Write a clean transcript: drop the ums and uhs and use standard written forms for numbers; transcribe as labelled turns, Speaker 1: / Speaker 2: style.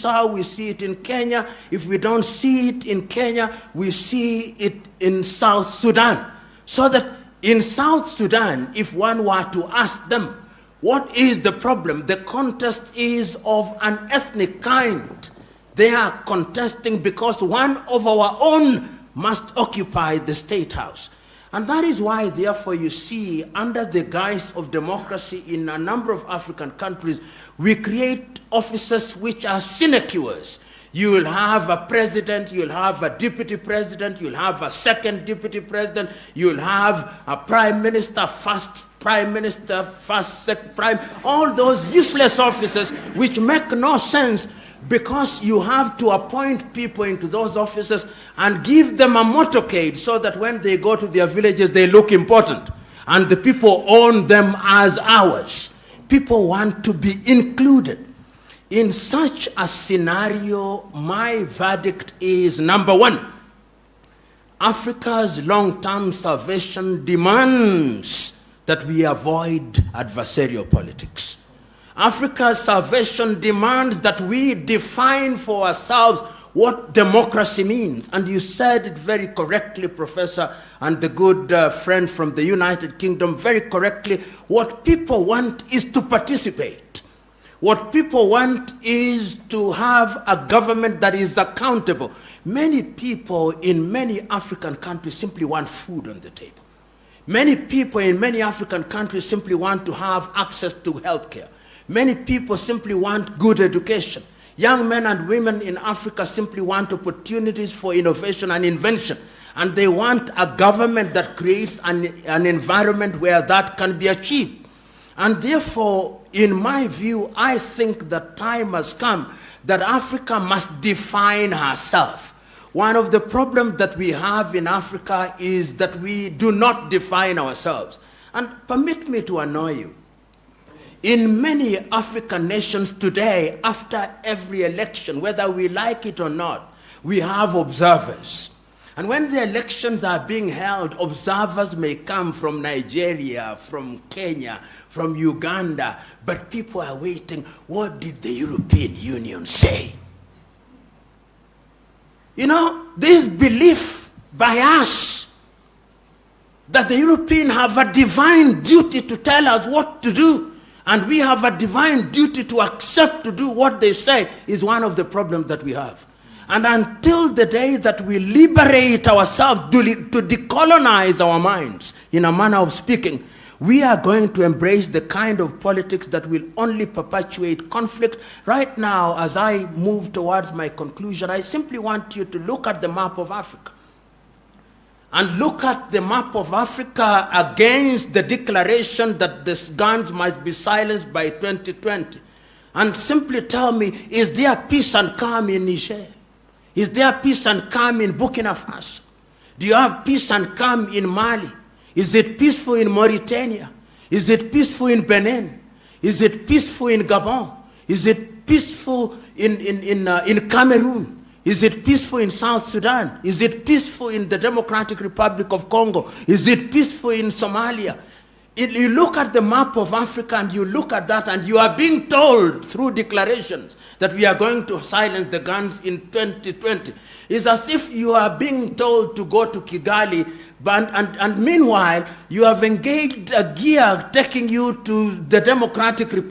Speaker 1: how we see it in Kenya. If we don't see it in Kenya, we see it in South Sudan. So that in South Sudan, if one were to ask them, what is the problem? The contest is of an ethnic kind. They are contesting because one of our own must occupy the State House. And that is why, therefore, you see, under the guise of democracy in a number of African countries, we create offices which are sinecures. You will have a president, you'll have a deputy president, you'll have a second deputy president, you'll have a prime minister, first prime minister, first second prime, all those useless offices which make no sense, because you have to appoint people into those offices and give them a motorcade so that when they go to their villages, they look important. And the people own them as ours. People want to be included. In such a scenario, my verdict is, number one, Africa's long-term salvation demands that we avoid adversarial politics. Africa's salvation demands that we define for ourselves what democracy means. And you said it very correctly, Professor, and the good friend from the United Kingdom, very correctly. What people want is to participate. What people want is to have a government that is accountable. Many people in many African countries simply want food on the table. Many people in many African countries simply want to have access to healthcare. Many people simply want good education. Young men and women in Africa simply want opportunities for innovation and invention. And they want a government that creates an environment where that can be achieved. And therefore, in my view, I think that time has come that Africa must define herself. One of the problems that we have in Africa is that we do not define ourselves. And permit me to annoy you. In many African nations today, after every election, whether we like it or not, we have observers. And when the elections are being held, observers may come from Nigeria, from Kenya, from Uganda, but people are waiting. What did the European Union say? You know, this belief by us that the Europeans have a divine duty to tell us what to do, and we have a divine duty to accept to do what they say, is one of the problems that we have. And until the day that we liberate ourselves to decolonize our minds, in a manner of speaking, we are going to embrace the kind of politics that will only perpetuate conflict. Right now, as I move towards my conclusion, I simply want you to look at the map of Africa. And look at the map of Africa against the declaration that the guns might be silenced by 2020. And simply tell me, is there peace and calm in Niger? Is there peace and calm in Burkina Faso? Do you have peace and calm in Mali? Is it peaceful in Mauritania? Is it peaceful in Benin? Is it peaceful in Gabon? Is it peaceful in Cameroon? Is it peaceful in South Sudan? Is it peaceful in the Democratic Republic of Congo? Is it peaceful in Somalia? You look at the map of Africa and you look at that, and you are being told through declarations that we are going to silence the guns in 2020. It's as if you are being told to go to Kigali, and meanwhile you have engaged a gear taking you to the Democratic Republic